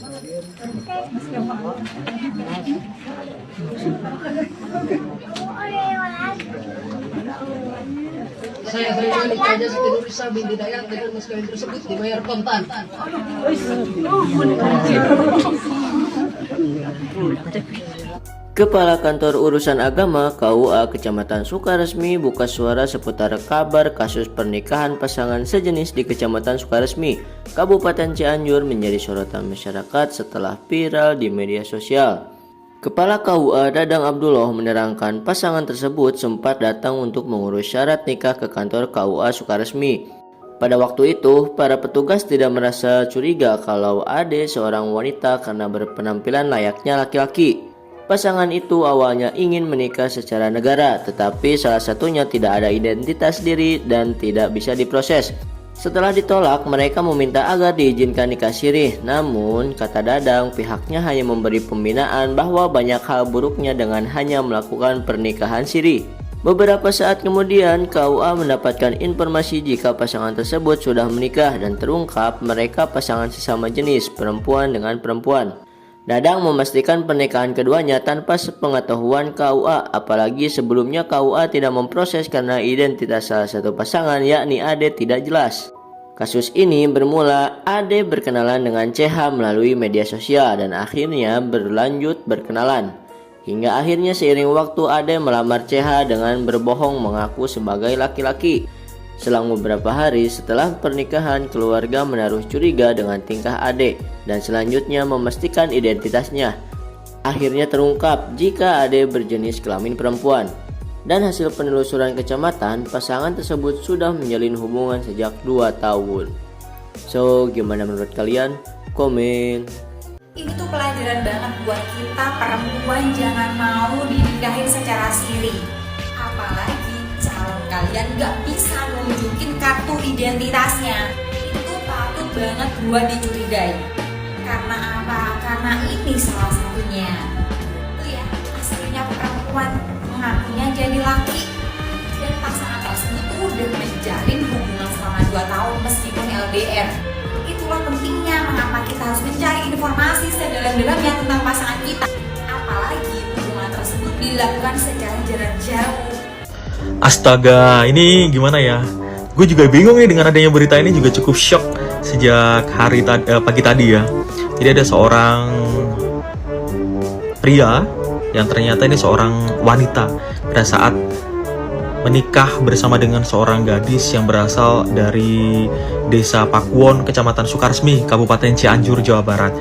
Saya terima nikah jasa tidur Sabin di daerah dengan mas kawin tersebut dibayar kontan. Kepala Kantor Urusan Agama KUA Kecamatan Sukaresmi buka suara seputar kabar kasus pernikahan pasangan sejenis di Kecamatan Sukaresmi, Kabupaten Cianjur menjadi sorotan masyarakat setelah viral di media sosial. Kepala KUA Dadang Abdullah menerangkan pasangan tersebut sempat datang untuk mengurus syarat nikah ke kantor KUA Sukaresmi. Pada waktu itu, para petugas tidak merasa curiga kalau Ade seorang wanita karena berpenampilan layaknya laki-laki. Pasangan itu awalnya ingin menikah secara negara, tetapi salah satunya tidak ada identitas diri dan tidak bisa diproses. Setelah ditolak, mereka meminta agar diizinkan nikah siri. Namun, kata Dadang, pihaknya hanya memberi pembinaan bahwa banyak hal buruknya dengan hanya melakukan pernikahan siri. Beberapa saat kemudian, KUA mendapatkan informasi jika pasangan tersebut sudah menikah dan terungkap mereka pasangan sesama jenis, perempuan dengan perempuan. Dadang memastikan pernikahan keduanya tanpa sepengetahuan KUA, apalagi sebelumnya KUA tidak memproses karena identitas salah satu pasangan yakni Ade tidak jelas. Kasus ini bermula Ade berkenalan dengan CH melalui media sosial dan akhirnya berlanjut berkenalan. Hingga akhirnya seiring waktu Ade melamar CH dengan berbohong mengaku sebagai laki-laki. Selang beberapa hari setelah pernikahan, keluarga menaruh curiga dengan tingkah Ade dan selanjutnya memastikan identitasnya. Akhirnya terungkap jika Ade berjenis kelamin perempuan. Dan hasil penelusuran kecamatan, pasangan tersebut sudah menjalin hubungan sejak 2 tahun. So, gimana menurut kalian? Komen. Ini tuh pelajaran banget buat kita perempuan, jangan mau dinikahin secara siri. Apalagi calon kalian gak bisa nunjukin kartu identitasnya. Itu patut banget buat dicurigai. Karena apa? Karena ini salah satunya. Tuh ya, aslinya perempuan mengakunya jadi laki. Dan pasangan tersebut udah menjalin hubungan selama 2 tahun meskipun LDR. Itulah pentingnya mengapa kita harus mencari informasi sedalam-dalamnya tentang pasangan kita. Apalagi hubungan tersebut dilakukan secara jarak jauh. Astaga, ini gimana ya? Gue juga bingung nih dengan adanya berita ini, juga cukup shock sejak pagi tadi ya. Jadi ada seorang pria yang ternyata ini seorang wanita pada saat menikah bersama dengan seorang gadis yang berasal dari Desa Pakuwon, Kecamatan Sukaresmi, Kabupaten Cianjur, Jawa Barat.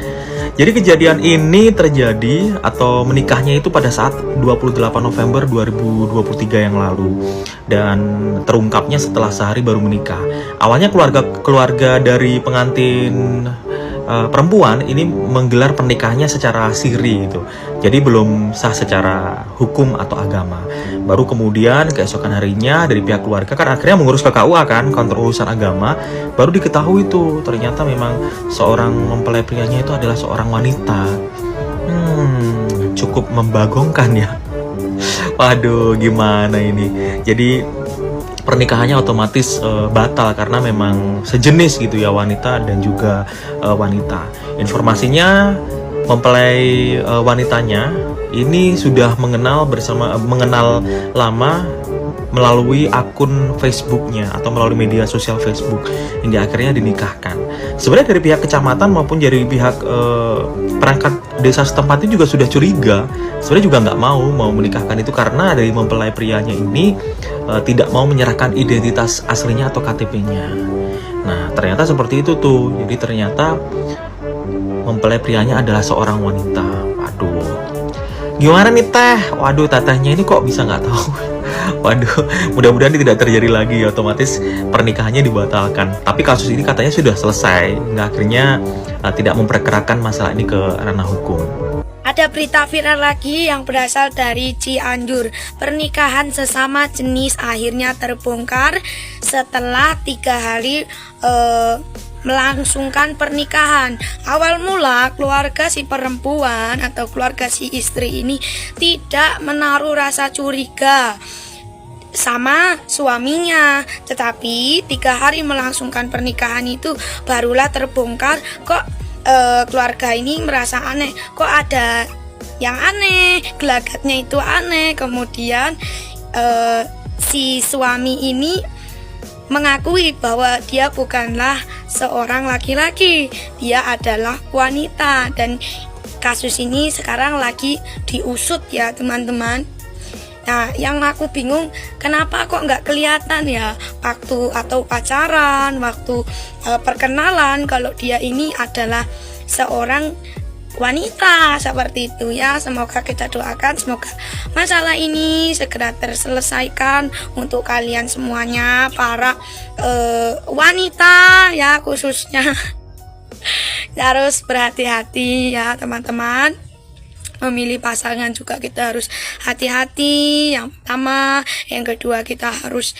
Jadi kejadian ini terjadi atau menikahnya itu pada saat 28 November 2023 yang lalu dan terungkapnya setelah sehari baru menikah. Awalnya keluarga dari pengantin perempuan ini menggelar pernikahannya secara siri gitu. Jadi belum sah secara hukum atau agama. Baru kemudian keesokan harinya dari pihak keluarga kan akhirnya mengurus ke KUA kan, Kantor Urusan Agama, baru diketahui tuh ternyata memang seorang mempelai prianya itu adalah seorang wanita. Cukup membagongkan ya. Waduh, gimana ini? Jadi pernikahannya otomatis batal karena memang sejenis gitu ya, wanita dan juga wanita. Informasinya mempelai wanitanya ini sudah mengenal lama melalui akun Facebooknya atau melalui media sosial Facebook hingga akhirnya dinikahkan. Sebenarnya dari pihak kecamatan maupun dari pihak perangkat desa setempat itu juga sudah curiga. Sebenarnya juga nggak mau menikahkan itu karena dari mempelai prianya ini tidak mau menyerahkan identitas aslinya atau KTP-nya. Nah ternyata seperti itu tuh. Jadi ternyata mempelai prianya adalah seorang wanita. Waduh, gimana nih teh? Waduh, tetehnya ini kok bisa nggak tahu? Waduh, mudah-mudahan ini tidak terjadi lagi. Otomatis pernikahannya dibatalkan. Tapi kasus ini katanya sudah selesai. Hingga akhirnya tidak memperkerakan masalah ini ke ranah hukum. Ada berita viral lagi yang berasal dari Cianjur. Pernikahan sesama jenis akhirnya terbongkar setelah 3 hari melangsungkan pernikahan. Awal mula keluarga si perempuan atau keluarga si istri ini tidak menaruh rasa curiga sama suaminya, tetapi 3 hari melangsungkan pernikahan itu barulah terbongkar kok keluarga ini merasa aneh, kok ada yang aneh, gelagatnya itu aneh. Kemudian si suami ini mengakui bahwa dia bukanlah seorang laki-laki, dia adalah wanita, dan kasus ini sekarang lagi diusut ya teman-teman. Nah, yang aku bingung, kenapa kok nggak kelihatan ya waktu atau pacaran, waktu perkenalan kalau dia ini adalah seorang wanita seperti itu ya. Semoga kita doakan, semoga masalah ini segera terselesaikan untuk kalian semuanya, para wanita ya khususnya. Harus berhati-hati ya teman-teman. Memilih pasangan juga kita harus hati-hati, yang pertama. Yang kedua, kita harus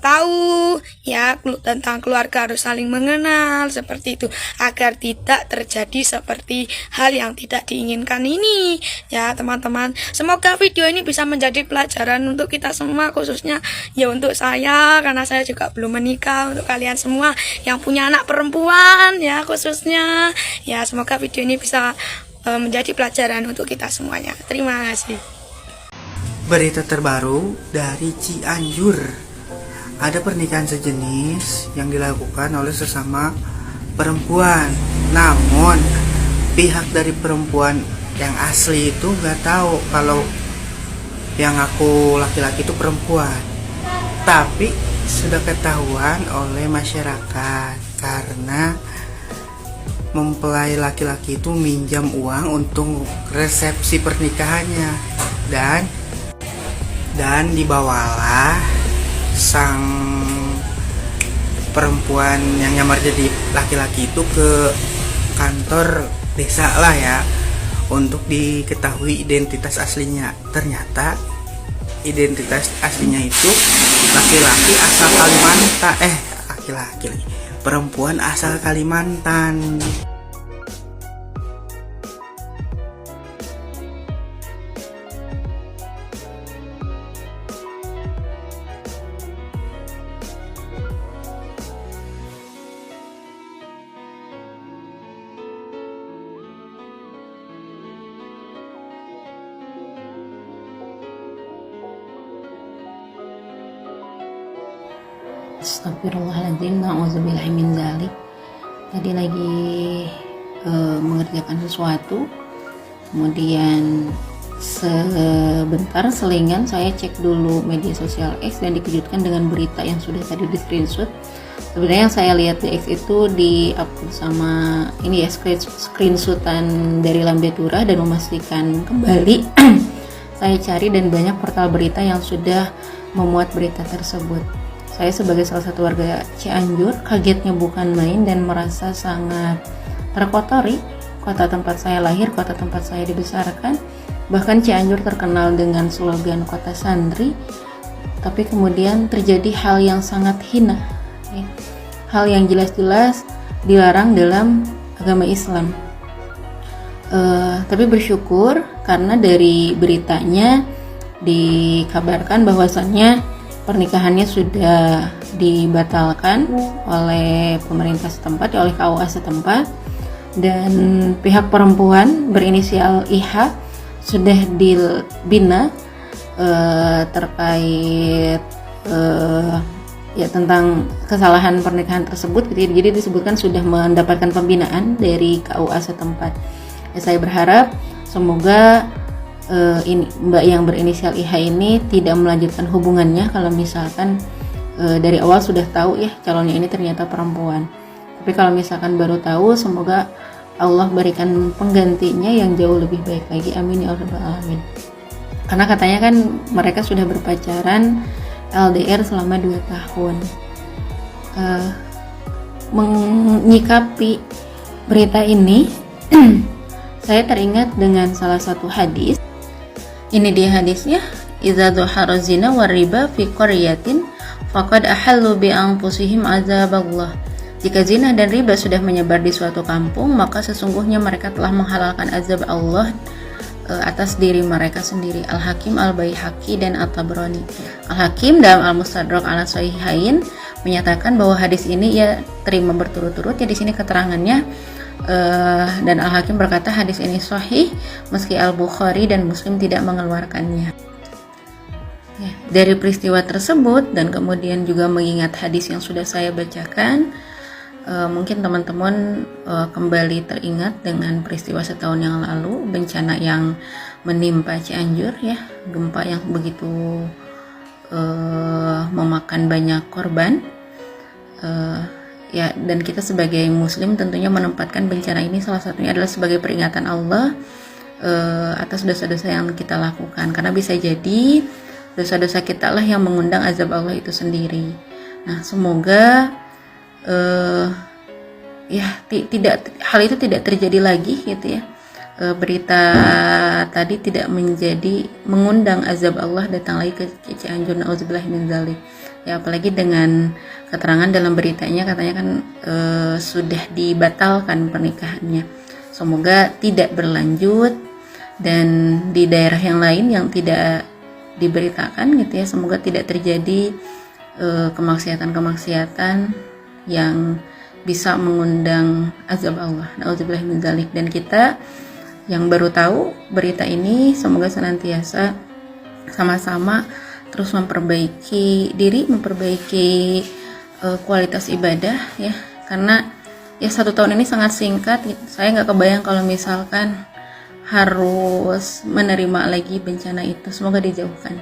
tahu ya tentang keluarga, harus saling mengenal seperti itu, agar tidak terjadi seperti hal yang tidak diinginkan ini ya teman-teman. Semoga video ini bisa menjadi pelajaran untuk kita semua, khususnya ya untuk saya, karena saya juga belum menikah. Untuk kalian semua yang punya anak perempuan ya khususnya, ya semoga video ini bisa menjadi pelajaran untuk kita semuanya. Terima kasih. Berita terbaru dari Cianjur. Ada pernikahan sejenis yang dilakukan oleh sesama perempuan. Namun pihak dari perempuan yang asli itu nggak tahu kalau yang aku laki-laki itu perempuan. Tapi sudah ketahuan oleh masyarakat karena mempelai laki-laki itu minjam uang untuk resepsi pernikahannya, dan dibawalah sang perempuan yang nyamar jadi laki-laki itu ke kantor desa lah ya, untuk diketahui identitas aslinya. Ternyata identitas aslinya itu laki-laki asal Kalimantan, perempuan asal Kalimantan. Astagfirullahaladzim, na'udzubillahi min dzalik. Tadi lagi mengerjakan sesuatu, kemudian sebentar selingan saya cek dulu media sosial X dan dikejutkan dengan berita yang sudah tadi di screenshot. Sebenarnya yang saya lihat di X itu di upload sama ini ya, screenshotan dari Lambe Tura, dan memastikan kembali saya cari, dan banyak portal berita yang sudah memuat berita tersebut. Saya sebagai salah satu warga Cianjur kagetnya bukan main dan merasa sangat terkotori. Kota tempat saya lahir, kota tempat saya dibesarkan, bahkan Cianjur terkenal dengan slogan kota santri, tapi kemudian terjadi hal yang sangat hina ya. Hal yang jelas-jelas dilarang dalam agama Islam. Tapi bersyukur karena dari beritanya dikabarkan bahwasannya pernikahannya sudah dibatalkan oleh pemerintah setempat, oleh KUA setempat, dan pihak perempuan berinisial IH sudah dibina terkait ya tentang kesalahan pernikahan tersebut gitu. Jadi disebutkan sudah mendapatkan pembinaan dari KUA setempat. Ya, saya berharap semoga ini Mbak yang berinisial IH ini tidak melanjutkan hubungannya kalau misalkan dari awal sudah tahu ya calonnya ini ternyata perempuan. Tapi kalau misalkan baru tahu, semoga Allah berikan penggantinya yang jauh lebih baik lagi. Amin ya rabbal alamin. Karena katanya kan mereka sudah berpacaran LDR selama 2 tahun. Menyikapi berita ini saya teringat dengan salah satu hadis. Ini dia hadisnya, idza dhuhara zina war riba fi qaryatin faqad ahallu bi anfusihim azaballah. Jika zina dan riba sudah menyebar di suatu kampung, maka sesungguhnya mereka telah menghalalkan azab Allah atas diri mereka sendiri. Al-Hakim, Al-Baihaqi, dan At-Tabrani. Al-Hakim dalam Al-Mustadrak ala Sahihain menyatakan bahwa hadis ini ia terima berturut-turut. Ya, di sini keterangannya Dan Al-Hakim berkata hadis ini sahih meski Al-Bukhari dan Muslim tidak mengeluarkannya. Ya, dari peristiwa tersebut dan kemudian juga mengingat hadis yang sudah saya bacakan, mungkin teman-teman kembali teringat dengan peristiwa setahun yang lalu, bencana yang menimpa Cianjur ya, gempa yang begitu memakan banyak korban. Ya, dan kita sebagai muslim tentunya menempatkan bencana ini salah satunya adalah sebagai peringatan Allah atas dosa-dosa yang kita lakukan, karena bisa jadi dosa-dosa kita lah yang mengundang azab Allah itu sendiri. Nah, semoga ya hal itu tidak terjadi lagi gitu ya. Berita tadi tidak mengundang azab Allah datang lagi ke Cianjur, nauzubillah min dzalik. Ya, apalagi dengan keterangan dalam beritanya katanya kan sudah dibatalkan pernikahannya. Semoga tidak berlanjut, dan di daerah yang lain yang tidak diberitakan gitu ya, semoga tidak terjadi kemaksiatan-kemaksiatan yang bisa mengundang azab Allah. Nauzubillah min dzalik. Dan kita yang baru tahu berita ini, semoga senantiasa sama-sama terus memperbaiki diri, memperbaiki kualitas ibadah ya, karena ya 1 tahun ini sangat singkat. Saya nggak kebayang kalau misalkan harus menerima lagi bencana itu. Semoga dijauhkan.